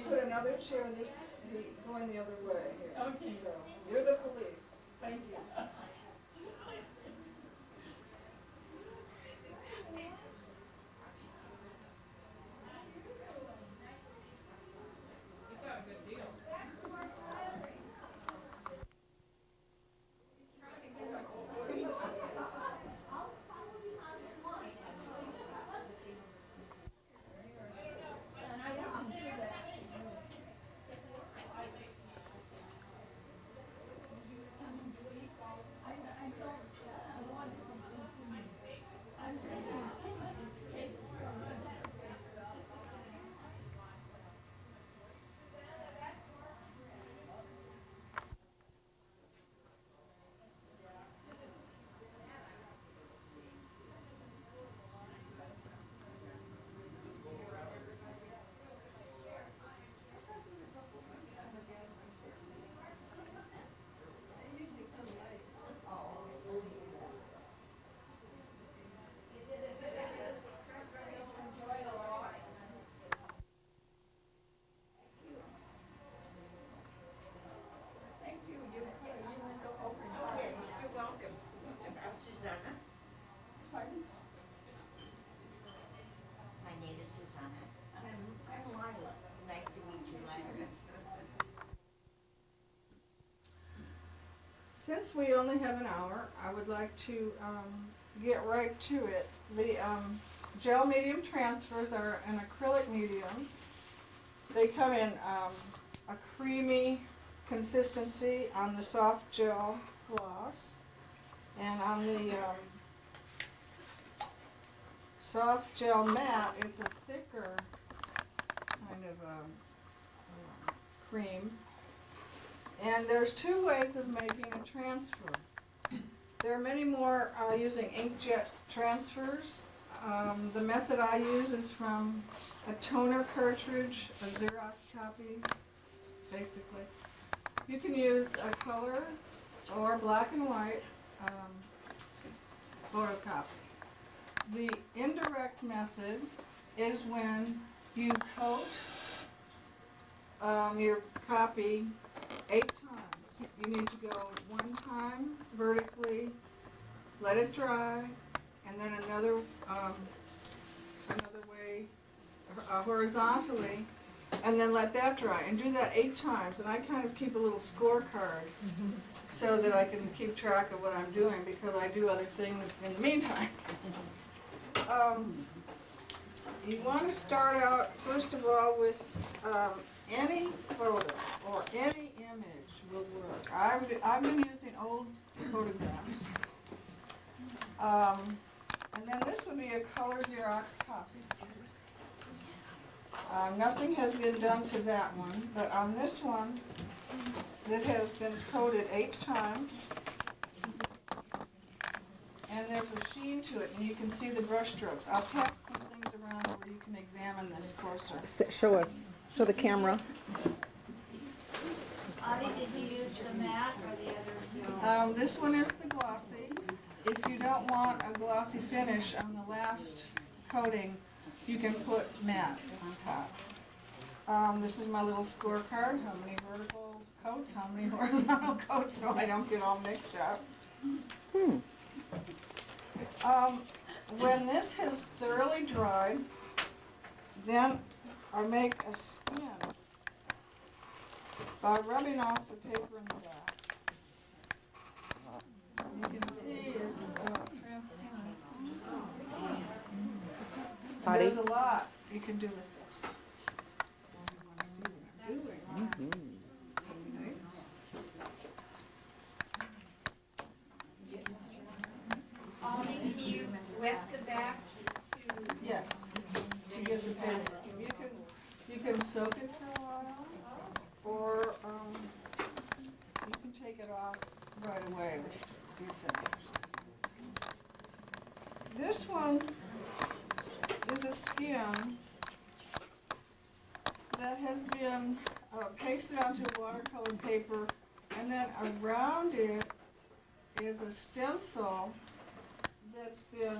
Put another chair this going the other way here. Okay. So you're the police. Thank you. Since we only have an hour, I would like to get right to it. The gel medium transfers are an acrylic medium. They come in a creamy consistency on the soft gel gloss, and on the soft gel matte, it's a thicker kind of cream. And there's two ways of making a transfer. There are many more using inkjet transfers. The method I use is from a toner cartridge, a Xerox copy, basically. You can use a color or black and white photocopy. The indirect method is when you coat your copy 8 times. You need to go 1 time vertically, let it dry, and then another way horizontally, and then let that dry. And do that 8 times. And I kind of keep a little scorecard so that I can keep track of what I'm doing, because I do other things in the meantime. You want to start out, first of all, with any photo or any image will work. I've been using old photographs. And then this would be a color Xerox copy. Nothing has been done to that one, but on this one, that has been coated 8 times. And there's a sheen to it, and you can see the brush strokes. I'll pass some things around where you can examine this closer. Show us. Show the camera. Audi, did you use the matte or the other two? This one is the glossy. If you don't want a glossy finish on the last coating, you can put matte on top. This is my little scorecard. How many vertical coats, how many horizontal coats, so I don't get all mixed up. When this has thoroughly dried, then I make a skin by rubbing off the paper in the back. You can see it's transparent. There's a lot you can do with this. You want to see what I'm doing. away with your fingers. This one is a skin that has been pasted onto watercolor paper, and then around it is a stencil that's been,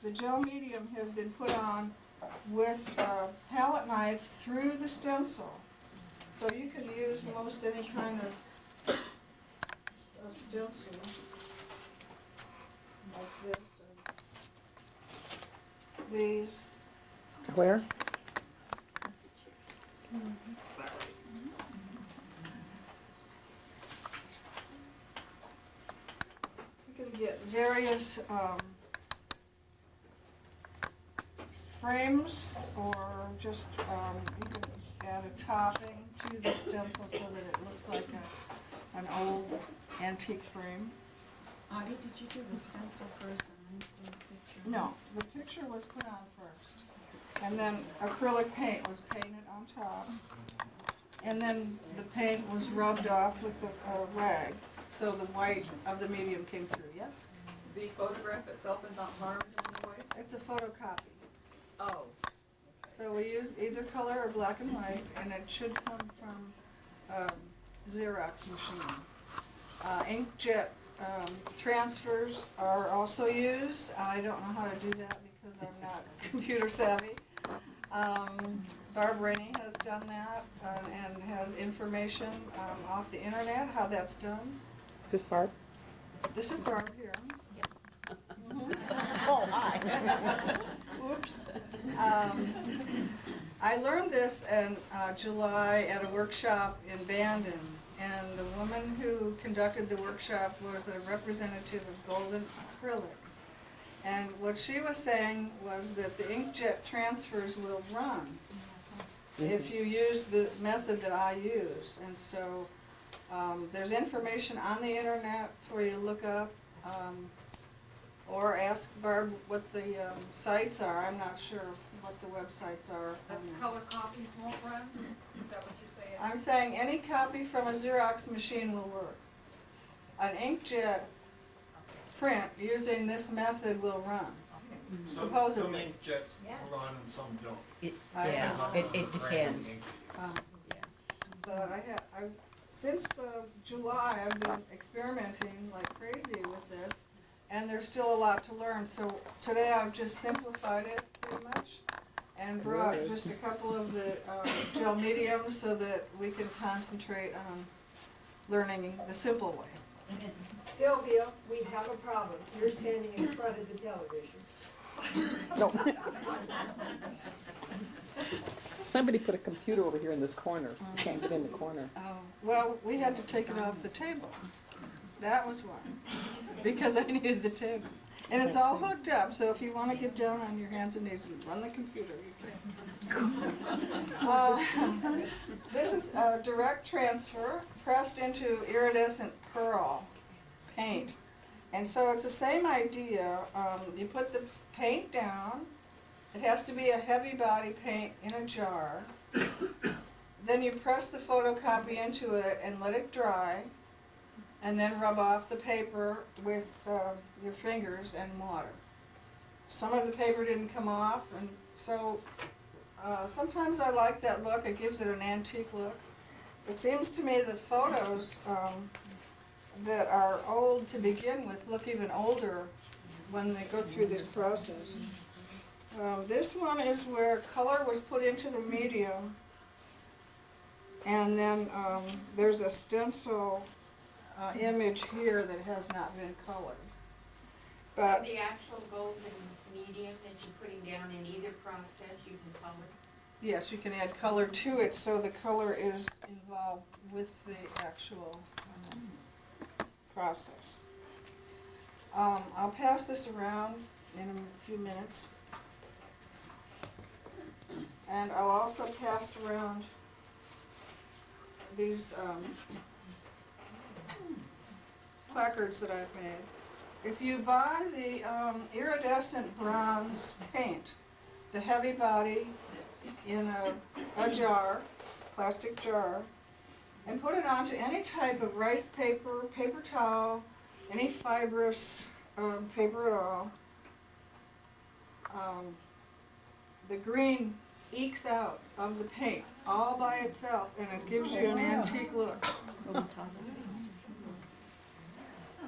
the gel medium has been put on with a palette knife through the stencil. So you can use most any kind of stencil like this or these. Where? You can get various frames, or just you can add a topping to the stencil so that it looks like an old antique frame. Audie, did you do the stencil first and then do the picture? No, the picture was put on first, and then acrylic paint was painted on top, and then the paint was rubbed off with a rag, so the white of the medium came through. Yes? The photograph itself is not harmed in any way? It's a photocopy. Oh. So we use either color or black and white, and it should come from Xerox machine. Inkjet transfers are also used. I don't know how to do that because I'm not computer savvy. Barb Rainey has done that and has information off the internet how that's done. Is this Barb? This is Barb here. Oh, hi. Oops. I learned this in July at a workshop in Bandon, and the woman who conducted the workshop was a representative of Golden Acrylics. And what she was saying was that the inkjet transfers will run if you use the method that I use. And so there's information on the internet for you to look up. Or ask Barb what the sites are. I'm not sure what the websites are. That color copies won't run? Is that what you're saying? I'm saying any copy from a Xerox machine will work. An inkjet print using this method will run. Some Supposedly. inkjets run and some don't. It Depends on the brand depends. ink. But since July, I've been experimenting like crazy with this. And there's still a lot to learn, so today I've just simplified it pretty much and brought just a couple of the gel mediums so that we can concentrate on learning the simple way. Sylvia, we have a problem. You're standing in front of the television. No. Somebody put a computer over here in this corner. Can't get in the corner. Well, we had to take it off the table. That was why, because I needed the table. And it's all hooked up, so if you want to get down on your hands and knees and run the computer, you can. This is a direct transfer pressed into iridescent pearl paint. And so it's the same idea. You put the paint down. It has to be a heavy body paint in a jar. Then you press the photocopy into it and let it dry. And then rub off the paper with your fingers and water. Some of the paper didn't come off, and so sometimes I like that look. It gives it an antique look. It seems to me that photos that are old to begin with look even older when they go through this process. This one is where color was put into the medium, and then there's a stencil image here that has not been colored. But the actual golden medium that you're putting down in either process, you can color? yes, you can add color to it, so the color is involved with the actual process. I'll pass this around in a few minutes. And I'll also pass around these placards that I've made. If you buy the iridescent bronze paint, the heavy body in a jar, plastic jar, and can put it onto any type of rice paper, paper towel, any fibrous paper at all. The green ekes out of the paint all by itself, and it gives you an antique look.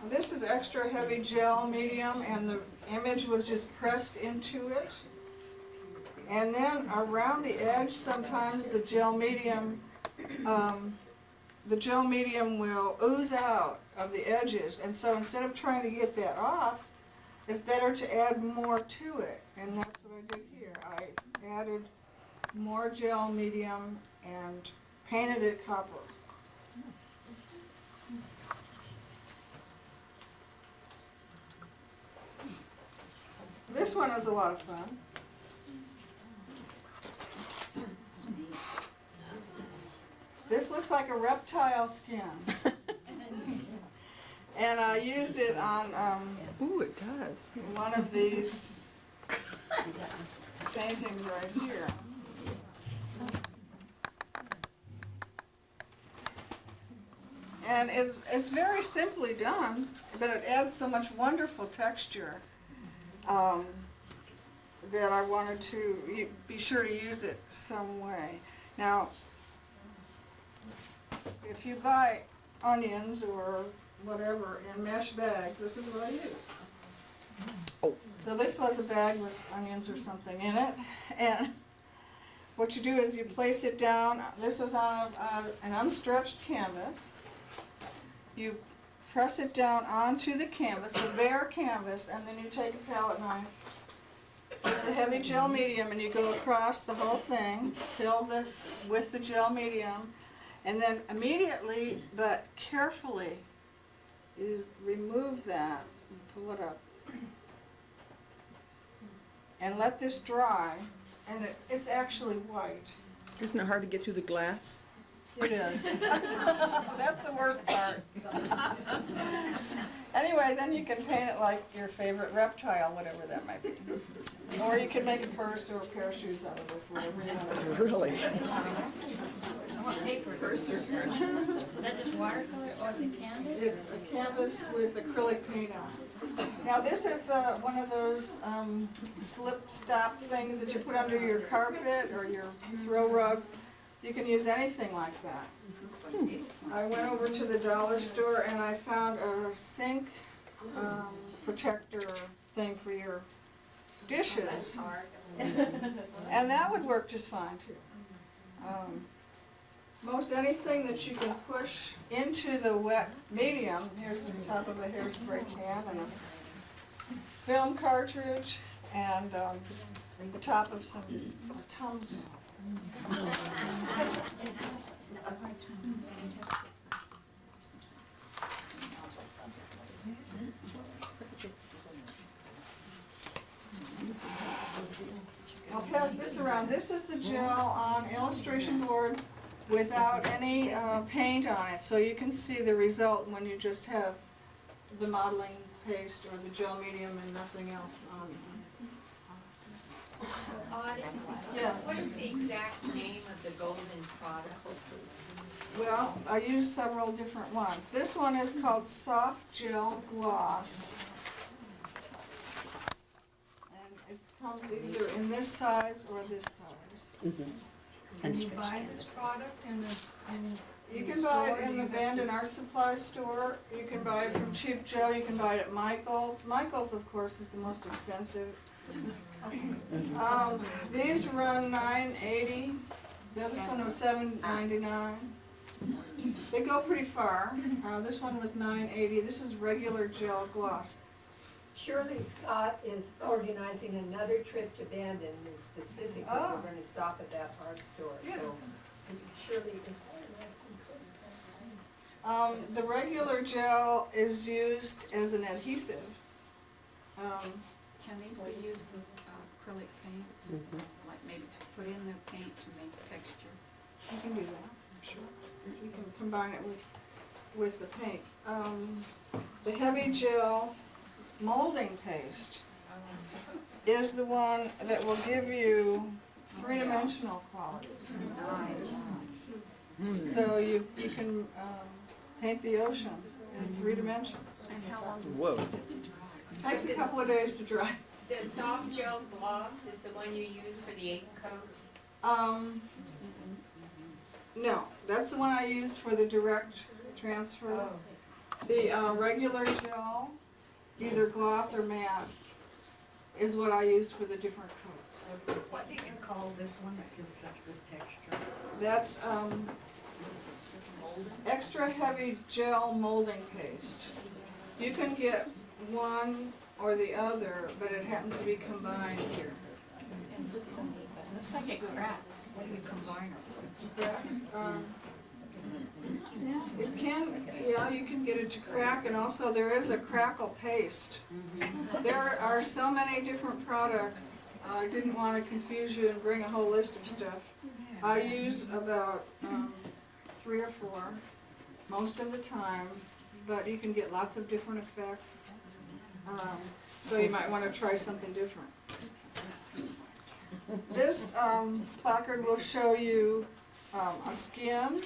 This is extra heavy gel medium, and the image was just pressed into it. And then around the edge, sometimes the gel medium will ooze out of the edges. And so instead of trying to get that off, it's better to add more to it. And that's what I did here. I added more gel medium and painted it copper. This one was a lot of fun. This looks like a reptile skin. And I used it on Ooh, it does. one of these paintings right here. And it's very simply done, but it adds so much wonderful texture that I wanted to be sure to use it some way. Now, if you buy onions or whatever in mesh bags, this is what I use. Oh. So this was a bag with onions or something in it, and what you do is you place it down. This was on an unstretched canvas. You press it down onto the canvas, the bare canvas, and then you take a palette knife with the heavy gel medium and you go across the whole thing, fill this with the gel medium, and then immediately but carefully you remove that and pull it up and let this dry, and it's actually white. Isn't it hard to get through the glass? It is. That's the worst part. Anyway, then you can paint it like your favorite reptile, whatever that might be. Or you can make a purse or a pair of shoes out of this, whatever you want to do. Really? I want paper. Is that just watercolor or the canvas? It's a canvas with acrylic paint on it. Now this is one of those slip-stop things that you put under your carpet or your throw rug. You can use anything like that. I went over to the dollar store and I found a sink protector thing for your dishes. And that would work just fine too. Most anything that you can push into the wet medium, here's the top of a hairspray can and a film cartridge and the top of some Tums. I'll pass this around. This is the gel on illustration board without any paint on it, so you can see the result when you just have the modeling paste or the gel medium and nothing else on it. Audie, Yeah. what is the exact name of the golden product? Well, I use several different ones. This one is called Soft Gel Gloss. And it comes either in this size or this size. Mm-hmm. Can you buy this product in You can buy it in the Band and Art Supply store. You can buy it from Cheap Joe. You can buy it at Michael's. Michael's, of course, is the most expensive. These run $9.80. This one was $7.99. They go pretty far. This one was $9.80. This is regular gel gloss. Shirley Scott is organizing another trip to Bandon, and specifically Oh. we're going to stop at that art store. Yeah. So Shirley is. The regular gel is used as an adhesive. Can these be used with acrylic paints? Like maybe to put in the paint to make texture? You can do that, sure. You can combine it with the paint. The heavy gel molding paste is the one that will give you three-dimensional qualities. Nice. So you can paint the ocean in 3 dimensions. And how long does Whoa. it take it to dry? Takes a couple of days to dry. The soft gel gloss is the one you use for the 8 coats? No, that's the one I used for the direct transfer. The regular gel, either gloss or matte, is what I use for the different coats. What did you call this one that gives such good texture? That's extra heavy gel molding paste. You can get one or the other, but it happens to be combined here. Looks like it cracks. What do you combine It can, yeah, you can get it to crack, and also there is a crackle paste. There are so many different products, I didn't want to confuse you and bring a whole list of stuff. I use about 3 or 4 most of the time, but you can get lots of different effects. So you might want to try something different. This placard will show you a skin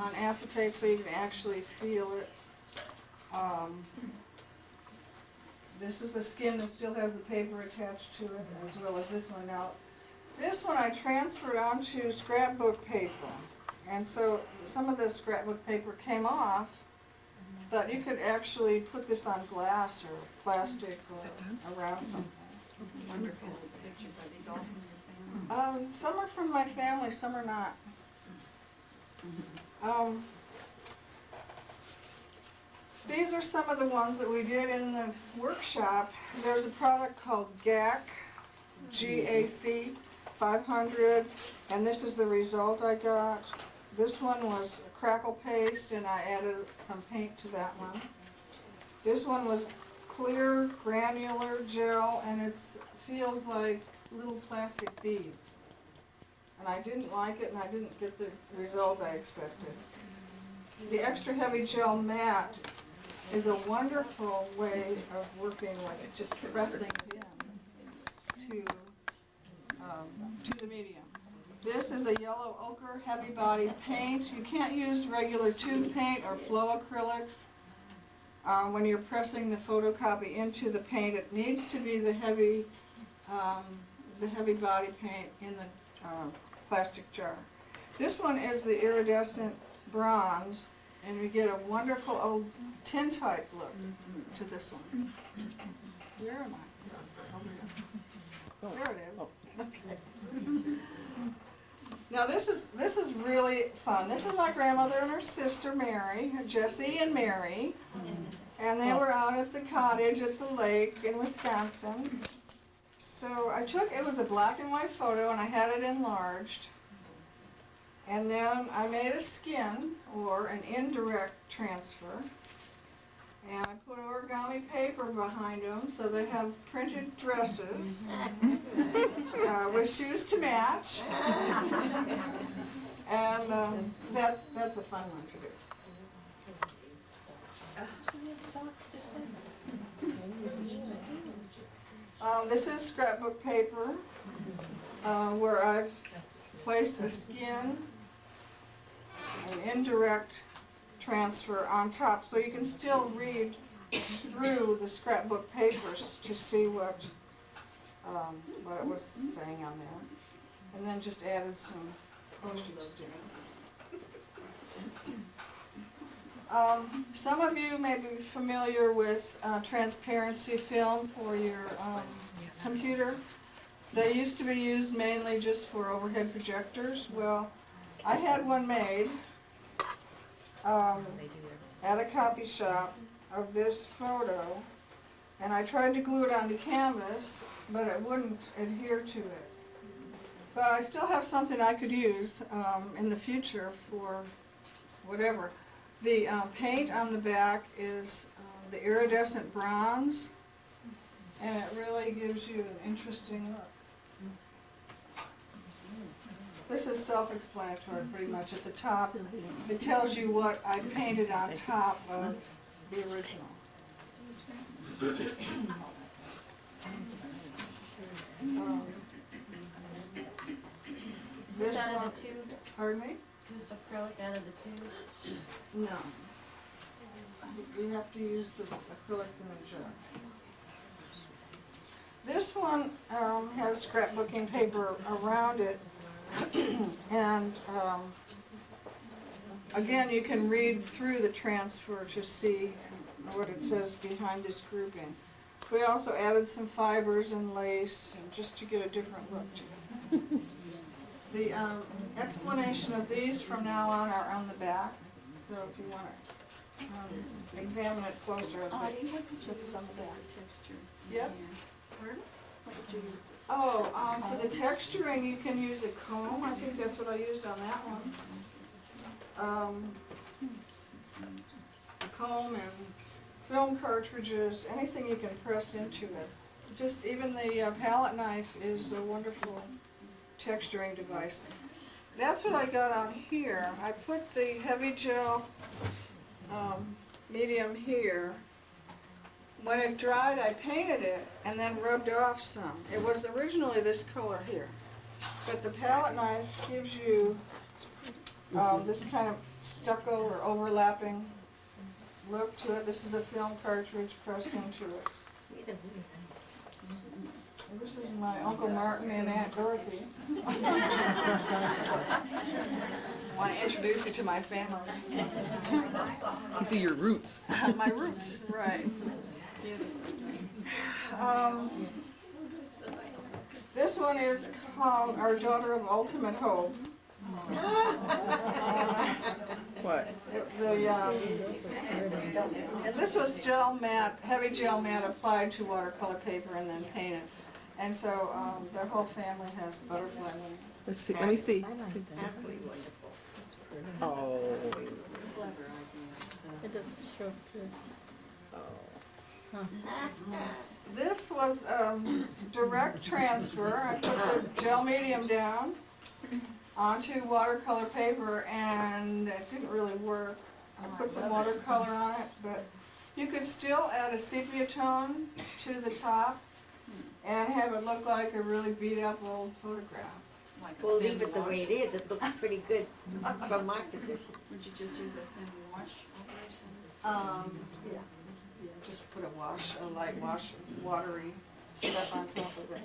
on acetate so you can actually feel it. This is a skin that still has the paper attached to it, as well as this one. Now, this one I transferred onto scrapbook paper, and so some of the scrapbook paper came off, but you could actually put this on glass or plastic or around something. Wonderful pictures. Are these all from your family? Some are from my family, some are not. These are some of the ones that we did in the workshop. There's a product called GAC, G-A-C 500, and this is the result I got. This one was a crackle paste, and I added some paint to that one. This one was clear granular gel, and it feels like little plastic beads. And I didn't like it, and I didn't get the result I expected. The extra heavy gel matte is a wonderful way of working with it, just pressing it in to the medium. This is a yellow ochre heavy body paint. You can't use regular tube paint or flow acrylics. When you're pressing the photocopy into the paint, it needs to be the heavy body paint in the plastic jar. This one is the iridescent bronze, and you get a wonderful old tin-type look to this one. Where am I? Over here. There it is. Okay. Now this is really fun. This is my grandmother and her sister Mary, Jessie and Mary, and they were out at the cottage at the lake in Wisconsin. So it was a black and white photo, and I had it enlarged. And then I made a skin, or an indirect transfer, and I put origami paper behind them so they have printed dresses with shoes to match. And that's a fun one to do. This is scrapbook paper where I've placed a skin, an indirect transfer on top, so you can still read through the scrapbook papers to see what it was saying on there. And then just added some postage stamps. Some of you may be familiar with transparency film for your computer. They used to be used mainly just for overhead projectors. Well, I had one made at a copy shop of this photo, and I tried to glue it onto canvas, but it wouldn't adhere to it. But I still have something I could use in the future for whatever. The paint on the back is the iridescent bronze, and it really gives you an interesting look. This is self-explanatory pretty much at the top. It tells you what I painted on top of the original. This one, pardon me? just acrylic out of the tube? No. You have to use the acrylics in the jar. This one has scrapbooking paper around it, and again, you can read through the transfer to see what it says behind this grouping. We also added some fibers and lace, and just to get a different look to it. The explanation of these from now on are on the back, so if you want to examine it closer. Audie, what did you use on the back texture? Yes? Pardon? What did you use? Oh, for the texturing, you can use a comb. I think that's what I used on that one. A comb and film cartridges, anything you can press into it. Just even the palette knife is a wonderful texturing device. That's what I got on here. I put the heavy gel medium here. When it dried, I painted it and then rubbed off some. It was originally this color here, but the palette knife gives you this kind of stucco or overlapping look to it. This is a film cartridge pressed into it. This is my Uncle Martin and Aunt Dorothy. I want to introduce you to my family. These are your roots. My roots, right. This one is called Our Daughter of Ultimate Hope. What? And this was gel matte, heavy gel matte applied to watercolor paper and then painted. And so their whole family has butterfly wings. Let's see. Let me see. Absolutely wonderful. Oh. It doesn't show through. This was direct transfer. I put the gel medium down onto watercolor paper, and it didn't really work. I put some watercolor on it, but you could still add a sepia tone to the top and have it look like a really beat up old photograph. Like a We'll thin leave it the way it wash? is. It looks pretty good from my position. Would you just use a thin wash? Yeah. Just put a light wash, watery stuff on top of it.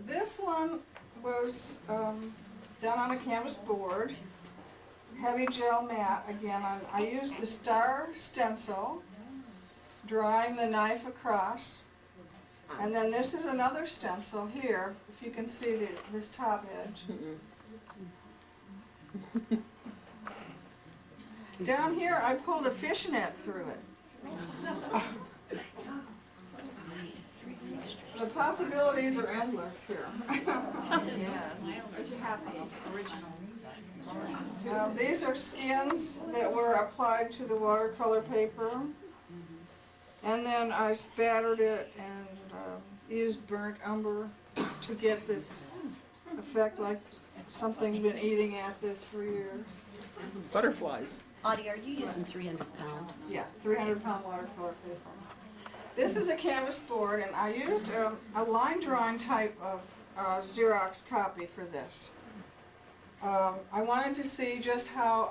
This one was done on a canvas board, heavy gel matte. Again, I used the star stencil, drawing the knife across. And then this is another stencil here, if you can see this top edge. Down here, I pulled a fishnet through it. The possibilities are endless here. Yes. But you have the original. These are skins that were applied to the watercolor paper. And then I spattered it and used burnt umber to get this effect like something's been eating at this for years. Butterflies. Audie, are you using 300 pound? Yeah, 300-pound watercolor paper. This is a canvas board, and I used a line drawing type of Xerox copy for this. I wanted to see just how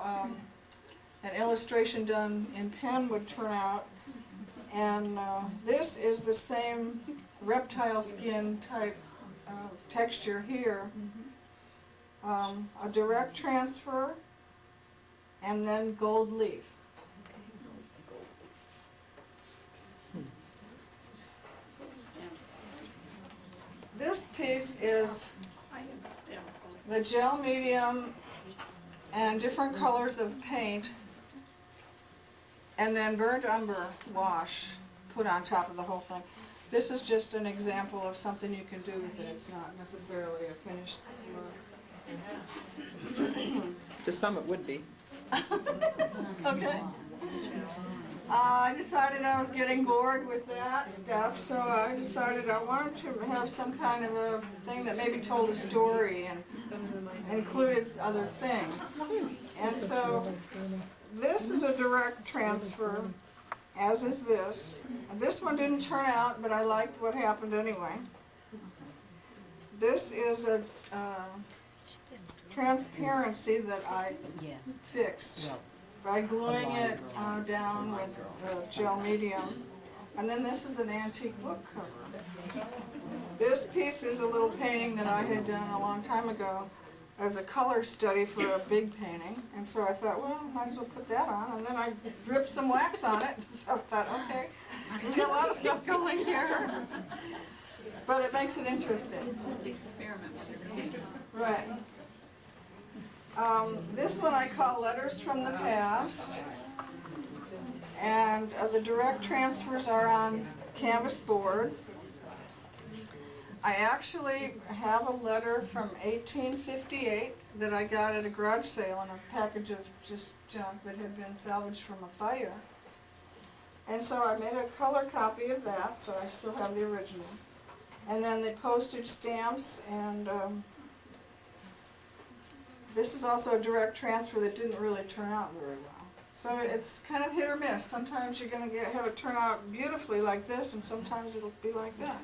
an illustration done in pen would turn out. And this is the same reptile skin type texture here. A direct transfer and then gold leaf. This piece is the gel medium and different colors of paint, and then burnt umber wash put on top of the whole thing. This is just an example of something you can do with it. It's not necessarily a finished look. To some it would be. Okay. I decided I was getting bored with that stuff, so I decided I wanted to have some kind of a thing that maybe told a story and included other things. And so this is a direct transfer, as is this. This one didn't turn out, but I liked what happened anyway. This is a transparency that I Yeah. fixed Well, by gluing line it drawing. down with gel medium. And then this is an antique book cover. This piece is a little painting that I had done a long time ago as a color study for a big painting. And so I thought, well, might as well put that on. And then I dripped some wax on it. So I thought, okay, we got a lot of stuff going here. But it makes it interesting. Just experiment with your paint. Right. This one I call Letters from the Past. And the direct transfers are on canvas board. I actually have a letter from 1858 that I got at a garage sale in a package of just junk that had been salvaged from a fire. And so I made a color copy of that, so I still have the original. And then the postage stamps, and this is also a direct transfer that didn't really turn out very well. So it's kind of hit or miss. Sometimes you're going to have it turn out beautifully like this, and sometimes it'll be like that.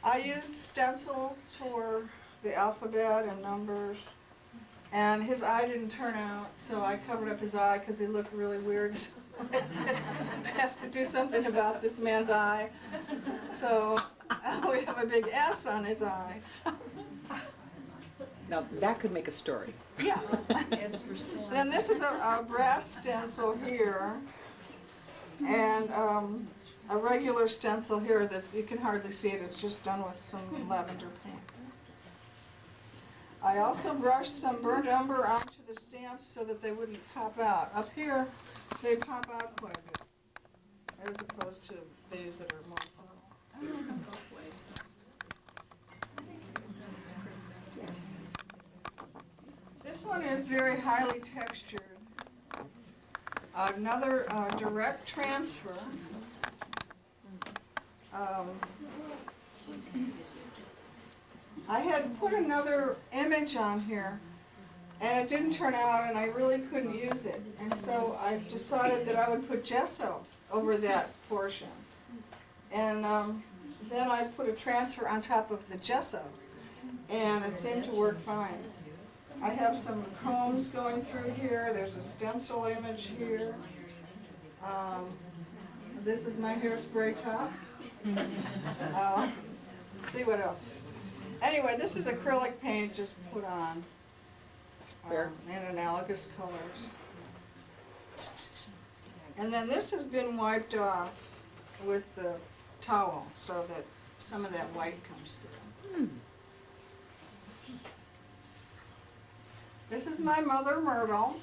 I used stencils for the alphabet and numbers, and his eye didn't turn out, so I covered up his eye because he looked really weird. So I have to do something about this man's eye. So we have a big S on his eye. Now, that could make a story. Yeah. As for soil. Then this is a brass stencil here, and a regular stencil here that you can hardly see it. It's just done with some lavender paint. I also brushed some burnt umber onto the stamps so that they wouldn't pop out. Up here, they pop out quite a bit, as opposed to these that are more subtle. I like them both ways. This one is very highly textured. Another direct transfer. I had put another image on here, and it didn't turn out, and I really couldn't use it. And so I decided that I would put gesso over that portion. And then I put a transfer on top of the gesso, and it seemed to work fine. I have some combs going through here. There's a stencil image here. This is my hairspray top. Let's see what else. Anyway, this is acrylic paint just put on in analogous colors. And then this has been wiped off with the towel so that some of that white comes through. This is my mother, Myrtle,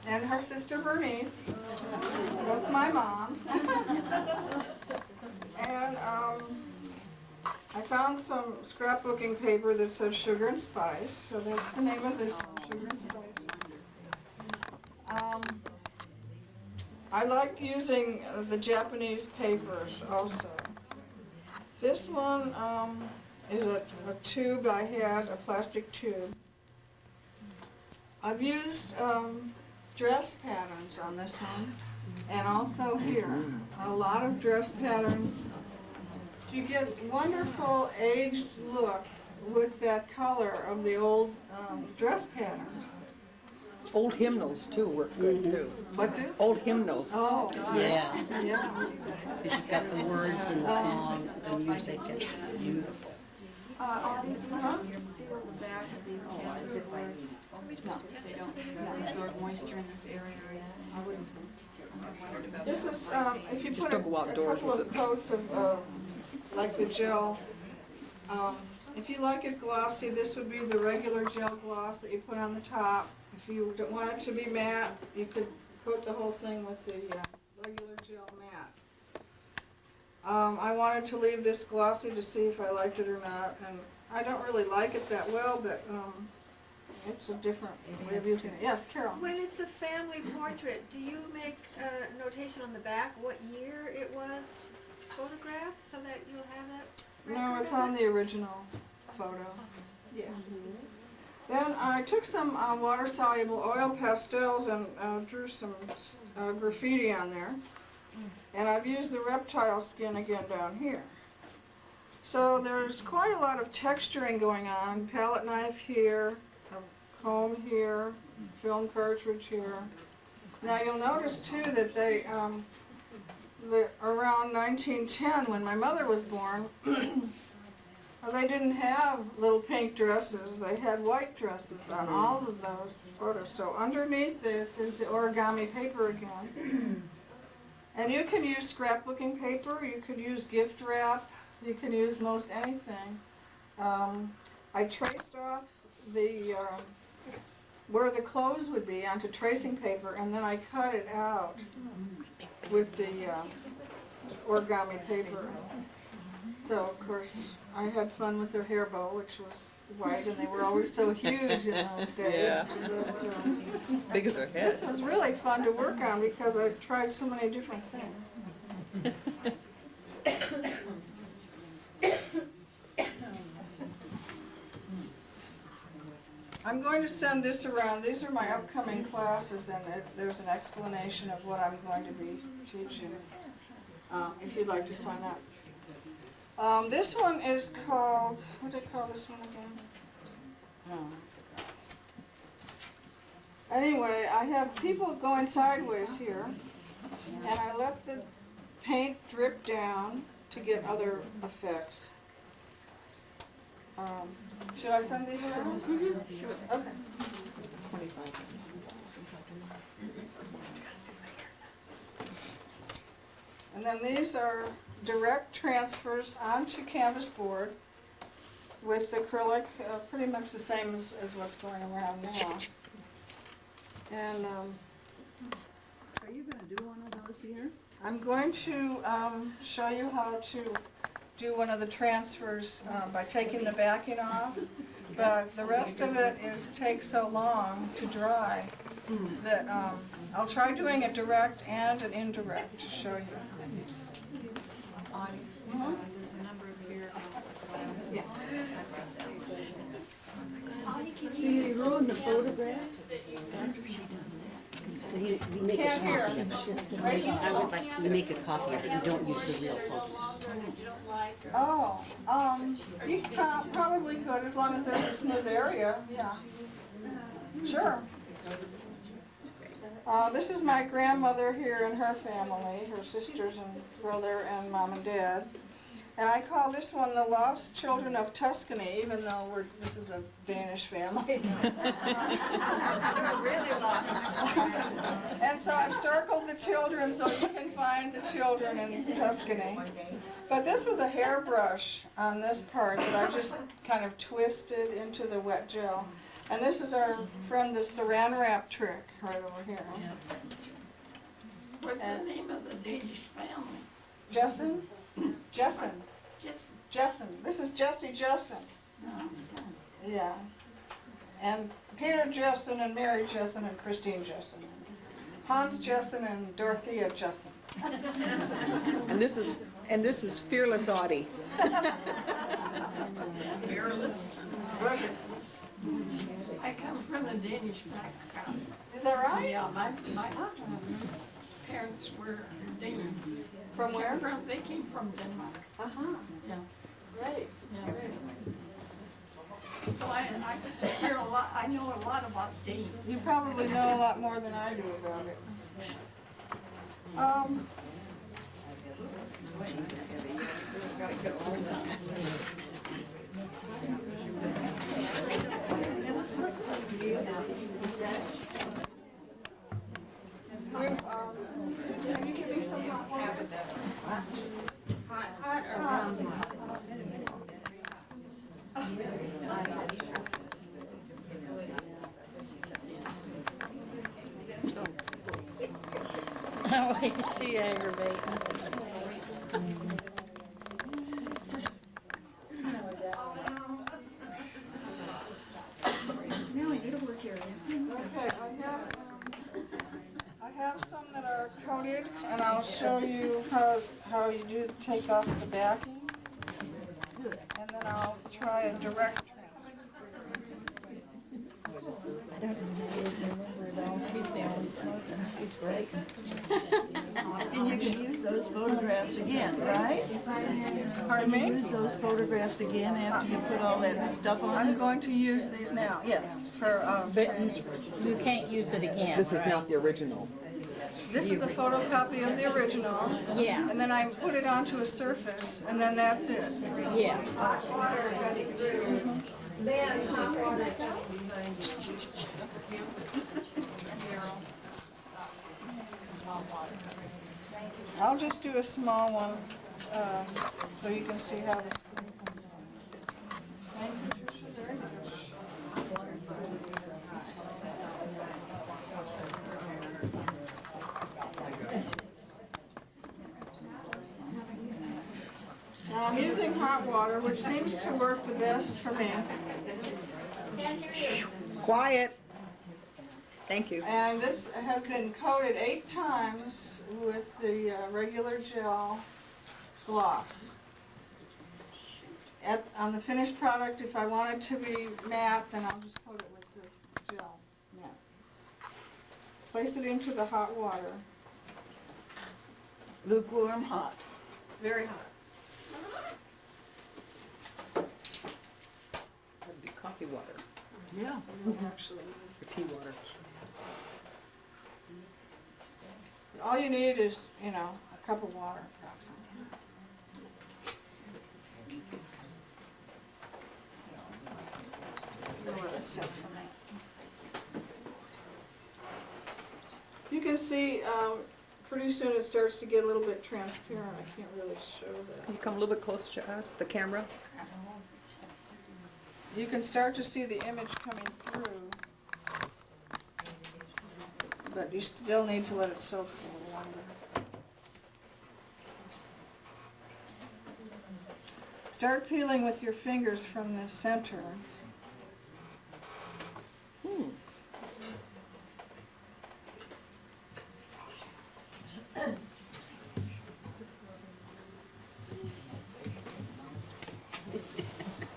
and her sister, Bernice. That's my mom. And I found some scrapbooking paper that said Sugar and Spice, so that's the name of this one, Sugar and Spice. I like using the Japanese papers also. This one is a tube I had, a plastic tube. I've used dress patterns on this one, and also here. A lot of dress patterns. You get wonderful aged look with that color of the old dress patterns. Old hymnals, too, work good, too. What do? Old hymnals. Oh, Yeah, yeah. because you've got the words and the song, the music, it's beautiful. Audie, do you have to seal the back of these canvas boards? No, they don't absorb moisture in this area. I wouldn't think. I wondered about This that. is, if you Just put don't go outdoors couple with of it. coats of, like the gel, if you like it glossy, this would be the regular gel gloss that you put on the top. If you don't want it to be matte, you could coat the whole thing with the regular gel matte. I wanted to leave this glossy to see if I liked it or not, and I don't really like it that well, but it's a different way of using it. Yes, Carol? When it's a family portrait, do you make a notation on the back what year it was photographed so that you'll have that? No, record it's of on it? the original photo. Yeah. Then I took some water-soluble oil pastels and drew some graffiti on there. And I've used the reptile skin again down here. So there's quite a lot of texturing going on. Palette knife here, a comb here, film cartridge here. Now you'll notice too that they, around 1910 when my mother was born, well, they didn't have little pink dresses, they had white dresses on all of those photos. So underneath this is the origami paper again. And you can use scrapbooking paper, you could use gift wrap, you can use most anything. I traced off the where the clothes would be onto tracing paper, and then I cut it out with the origami paper. So of course I had fun with their hair bow, which was white, and they were always so huge in those days. Yeah. But, Big as her head. this was really fun to work on because I tried so many different things. I'm going to send this around. These are my upcoming classes, and there's an explanation of what I'm going to be teaching, if you'd like to sign up. This one is called, what do they call this one again? Anyway, I have people going sideways here, and I let the paint drip down to get other effects. Should I send these around? Sure. Okay. 25. And then these are direct transfers onto canvas board with acrylic, pretty much the same as what's going around now. And Are you gonna do one of those here? I'm going to show you how to do one of the transfers by taking the backing off, but the rest of it takes so long to dry that I'll try doing it direct and an indirect to show you. Does the number appear on the class? Yes. Do you ruin the photograph? You make a Can't hear. copy of it. I would like to make a copy of it. You don't use the real photo. Oh, you probably could as long as there's a smooth area, yeah. Sure. This is my grandmother here and her family, her sisters and brother and mom and dad. And I call this one the Lost Children of Tuscany, even though this is a Danish family. Really lost. And so I've circled the children so you can find the children in Tuscany. But this was a hairbrush on this part that I just kind of twisted into the wet gel. And this is our friend, the saran wrap trick right over here. What's the name of the Danish family? Jessen? Jessen. Just, Jessen. This is Jesse Jessen. Yeah. And Peter Jessen and Mary Jessen and Christine Jessen. Hans Jessen and Dorothea Jessen. And this is Fearless Audi. fearless. Good. I come from a Danish background. Is that right? Yeah, my parents were Danish. From where? They came from Denmark. Uh-huh. Yeah. Great. Yeah. So I hear a lot. I know a lot about Danes. You probably know a lot more than I do about it. Can you give me some hot water? Hot or warm? Oh, is she aggravating? Now I need a work area. Okay, I have some that are coated, and I'll show you how you do take off the backing, and then I'll try a direct transfer. I don't remember it all. She's the only smart one. She's great. And you can use those photographs again, right? Pardon me? Use those photographs again after you put all that stuff on I'm it? going to use these now, yes, for, But you can't use it again, This is right? not the original. this is a photocopy of the original. Yeah. And then I put it onto a surface, and then that's it. Yeah. Hot water running through. Then hot water coming behind you. I'll just do a small one, so you can see how this goes. Thank you, Tricia, very much. Now I'm using hot water, which seems to work the best for me. Quiet. Thank you. And this has been coated 8 times with the regular gel gloss. On the finished product, if I want it to be matte, then I'll just coat it with the gel matte. Place it into the hot water, Lukewarm hot. very hot. That'd be coffee water Yeah. Actually, or tea water. all you need is, a cup of water approximately. We'll let it sit for a minute. You can see, pretty soon it starts to get a little bit transparent. I can't really show Can that. you come a little bit closer to us, the camera? You can start to see the image coming through, but you still need to let it soak for a little longer. Start peeling with your fingers from the center. Hmm.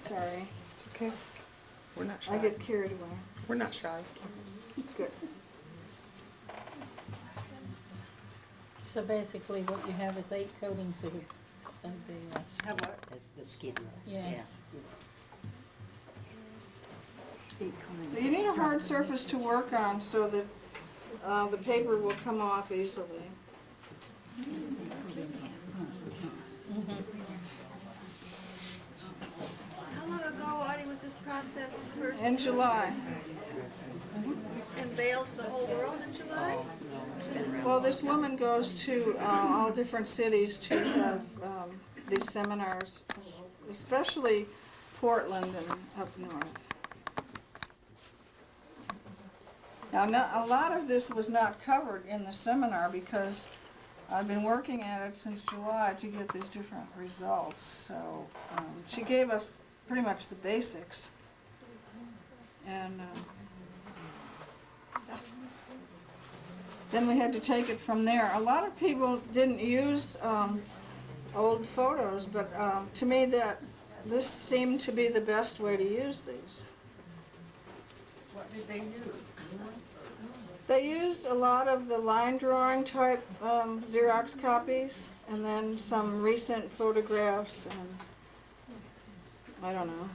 Sorry, It's okay. We're not I shy. get carried away. We're not shy. Good. So basically what you have is 8 coatings of the, Have what? The skin. Yeah. You need a hard surface to work on so that the paper will come off easily. How long ago, Audie, was this process first? In July. And bailed the whole world in July? Well, this woman goes to all different cities to have these seminars, especially Portland and up north. Now, a lot of this was not covered in the seminar because I've been working at it since July to get these different results. So she gave us pretty much the basics. And then we had to take it from there. A lot of people didn't use old photos, but to me this seemed to be the best way to use these. What did they use? They used a lot of the line drawing type Xerox copies, and then some recent photographs and, I don't know,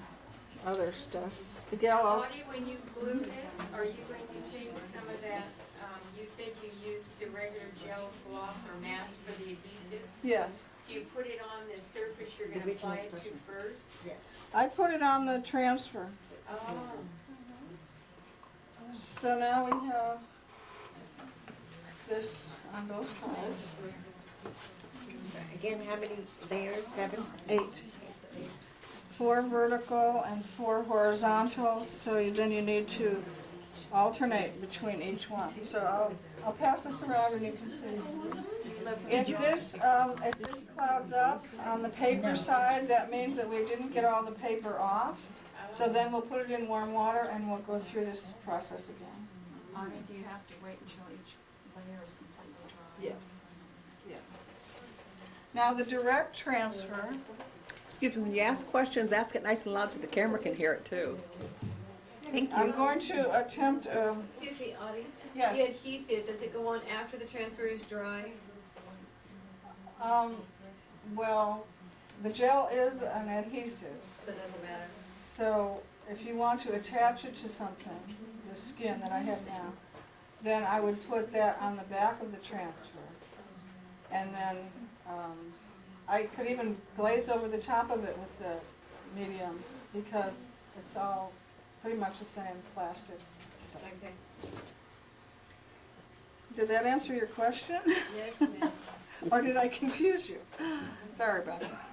other stuff. The gallows. Audie, when you glue this, are you going to take some of that, you said you used the regular gel gloss or matte for the adhesive? Yes. Do you put it on the surface you're going to apply it to first? Yes. I put it on the transfer. Oh. So now we have this on both sides. Again, how many layers? 7? 8. 4 vertical and 4 horizontal, so then you need to alternate between each one. So I'll pass this around and you can see. If this clouds up on the paper side, that means that we didn't get all the paper off. So then we'll put it in warm water and we'll go through this process again. Audie, do you have to wait until each layer is completely dry? Yes. Yes. Now the direct transfer. Excuse me, when you ask questions, ask it nice and loud so the camera can hear it too. I'm going to attempt, Excuse me, Audie. yes. The adhesive, does it go on after the transfer is dry? Well, the gel is an adhesive, So it doesn't matter. so if you want to attach it to something, the skin that I have now, then I would put that on the back of the transfer. And then I could even glaze over the top of it with the medium because it's all pretty much the same plastic stuff. Okay. Did that answer your question? Yes, ma'am. Or did I confuse you? Sorry about that.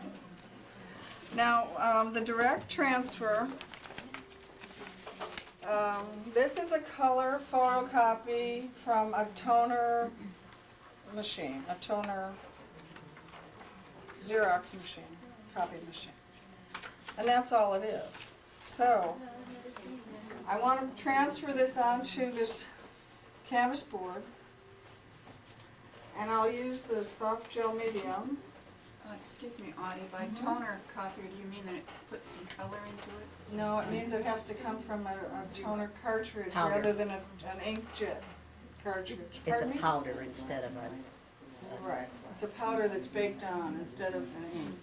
Now, the direct transfer, this is a color photocopy from a toner machine, a toner Xerox machine, copy machine. And that's all it is. So, I want to transfer this onto this canvas board. And I'll use the soft gel medium. Excuse me, Audie, by toner copier, do you mean that it puts some color into it? No, it means it has to come from a toner cartridge Powder. rather than an inkjet cartridge. It's a Pardon me? powder instead of a, Right. It's a powder that's baked on instead of an ink.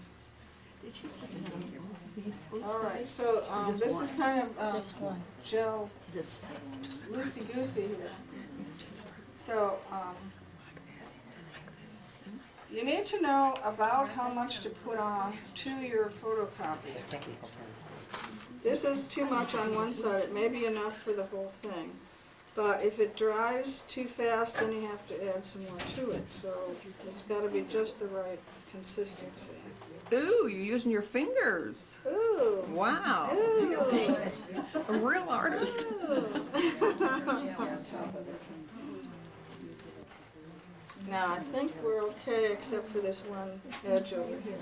All right, so this is kind of gel this, loosey-goosey here. So you need to know about how much to put on to your photocopy. technical term. This is too much on one side. It may be enough for the whole thing. But if it dries too fast, then you have to add some more to it. So it's got to be just the right consistency. Ooh, you're using your fingers. Ooh. Wow. Ooh. A real artist. Now, I think we're okay except for this one edge over here.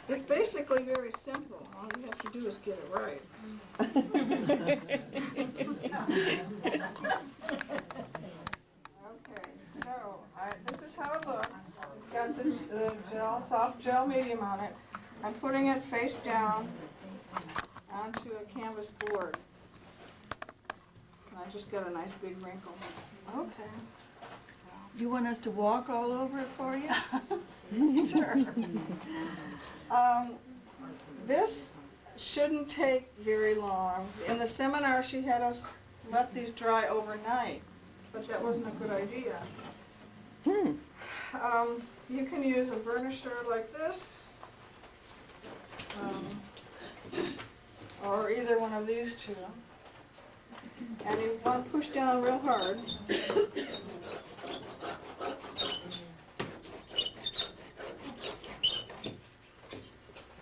It's basically very simple. All you have to do is get it right. Okay, so this is how it looks. It's got the gel, soft gel medium on it. I'm putting it face down onto a canvas board. And I just got a nice big wrinkle. Okay. Do you want us to walk all over it for you? Sure. This shouldn't take very long. In the seminar, she had us let these dry overnight, but that wasn't a good idea. You can use a burnisher like this, or either one of these two. And you want to push down real hard.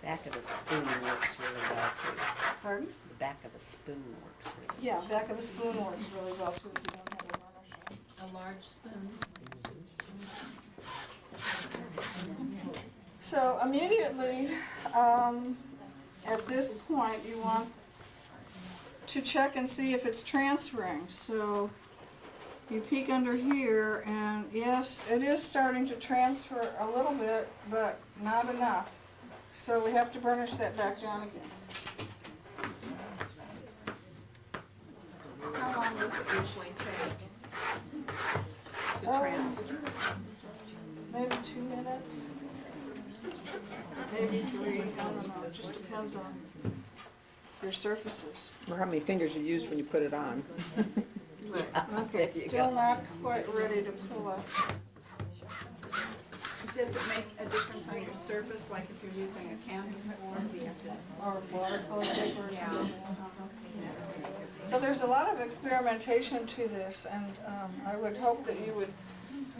Back of a spoon works really well too. Pardon? The back of a spoon works really Yeah, back of a spoon works really well too if you don't have a burnisher. A large spoon. So immediately, at this point, you want to check and see if it's transferring. So you peek under here, and yes, it is starting to transfer a little bit, but not enough. So we have to burnish that back down again. How long does it usually take to transfer? Maybe 2 minutes, maybe 3, I don't know, it just depends on your surfaces. Or how many fingers you used when you put it on. Right. Yeah, Okay, there you still go. not quite ready to pull us. Does it make a difference on your surface, like if you're using a canvas board? Or watercolor paper or something. So there's a lot of experimentation to this, and I would hope that you would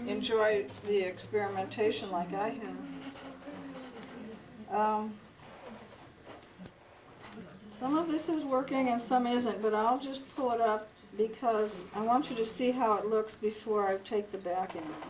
enjoy the experimentation like I have. Some of this is working and some isn't, but I'll just pull it up because I want you to see how it looks before I take the backing off.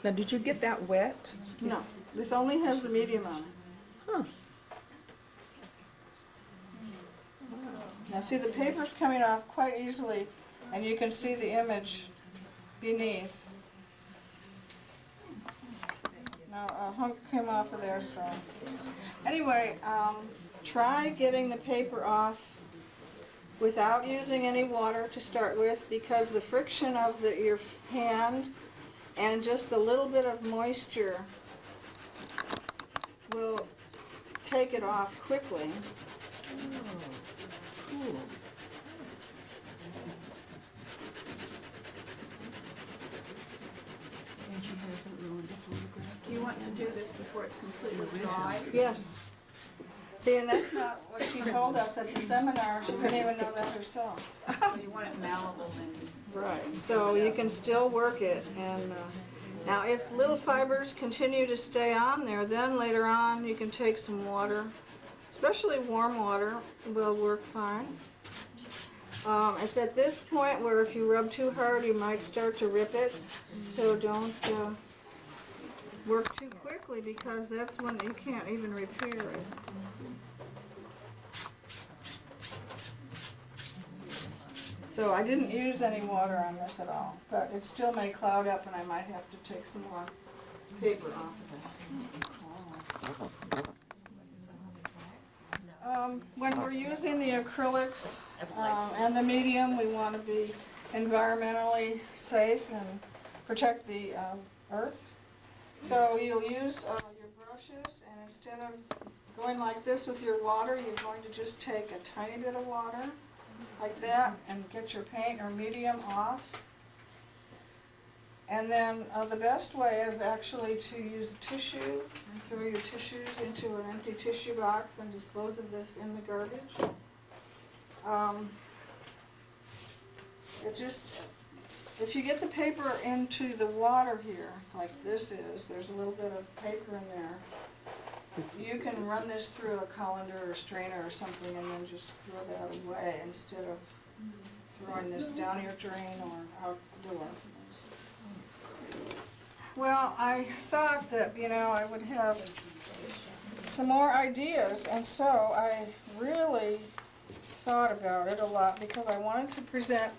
Now, did you get that wet? No, this only has the medium on it. Huh. Now see, the paper's coming off quite easily, and you can see the image beneath. Now a hunk came off of there, so. Anyway, try getting the paper off without using any water to start with, because the friction of your hand and just a little bit of moisture will take it off quickly. Do you want to do this before it's completely dry? Yes. See, and that's not what she told us at the seminar. She couldn't even know that herself. So you want it malleable and just... Right. So you can still work it. And now if little fibers continue to stay on there, then later on you can take some water, especially warm water will work fine. It's at this point where if you rub too hard, you might start to rip it. So don't work too quickly, because that's when you can't even repair it. So I didn't use any water on this at all, but it still may cloud up and I might have to take some more paper off of it. When we're using the acrylics and the medium, we want to be environmentally safe and protect the earth. So you'll use your brushes, and instead of going like this with your water, you're going to just take a tiny bit of water, like that, and get your paint or medium off. And then the best way is actually to use a tissue and throw your tissues into an empty tissue box and dispose of this in the garbage. If you get the paper into the water here, like this is, there's a little bit of paper in there. You can run this through a colander or strainer or something and then just throw that away instead of throwing this down your drain or outdoor. Well, I thought that, I would have some more ideas, and so I really thought about it a lot because I wanted to present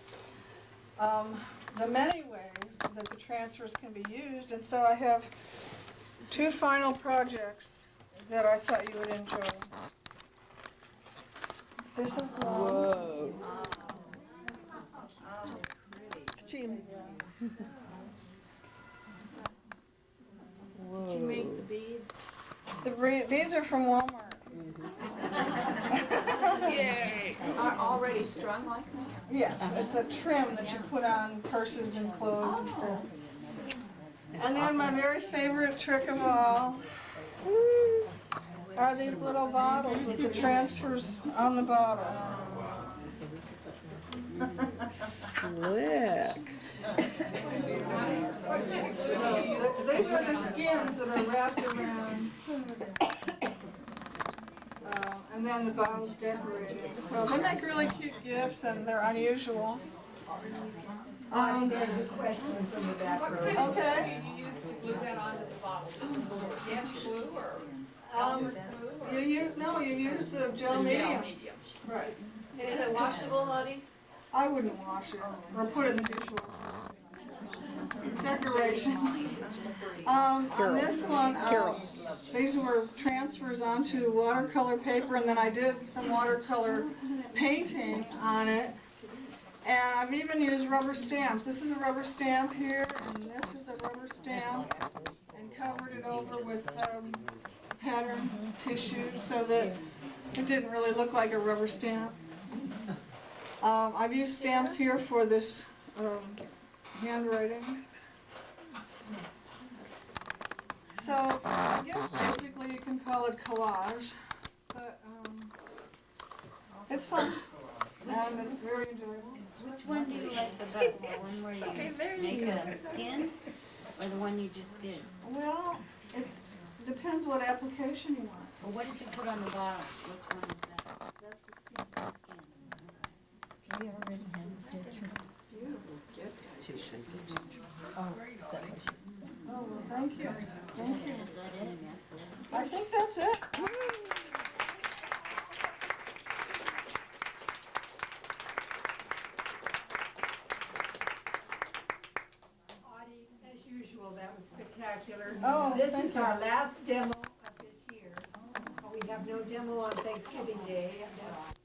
the many ways that the transfers can be used, and so I have two final projects that I thought you would enjoy. This is one. Whoa. Jim, Whoa. did you make the beads? The beads are from Walmart. Yay! Are already strung like that? Yes, it's a trim that you put on purses and clothes and stuff. And then my very favorite trick of all are these little bottles with the transfers on the bottom. Slick. These are the skins that are wrapped around, and then the bottle's decorated. So they make really cute gifts, and they're unusual. There's a question from the back row. Okay. You used to glue that onto the bottle, just for gas glue or You use the gel gel medium. medium? Right. And is it washable, Audie? I wouldn't wash it or put it in the dishwasher. Decoration. On this one, these were transfers onto watercolor paper, and then I did some watercolor painting on it. And I've even used rubber stamps. This is a rubber stamp here, and this is a rubber stamp, and covered it over with pattern tissue so that it didn't really look like a rubber stamp. I've used stamps here for this handwriting. So I guess basically you can call it collage, but it's fun and it's very enjoyable. Which one do you like the best? The one where you make a skin, or the one you just did? Well, it depends what application you want. Or what did you put on the bottom? Which one is that? That's the stamp. Beautiful gift. Oh, Thank you. Thank you. Is that it? I think that's it. Audie, as usual, that was spectacular. Oh, This thank is you. our last demo of this year. We have no demo on Thanksgiving Day. That's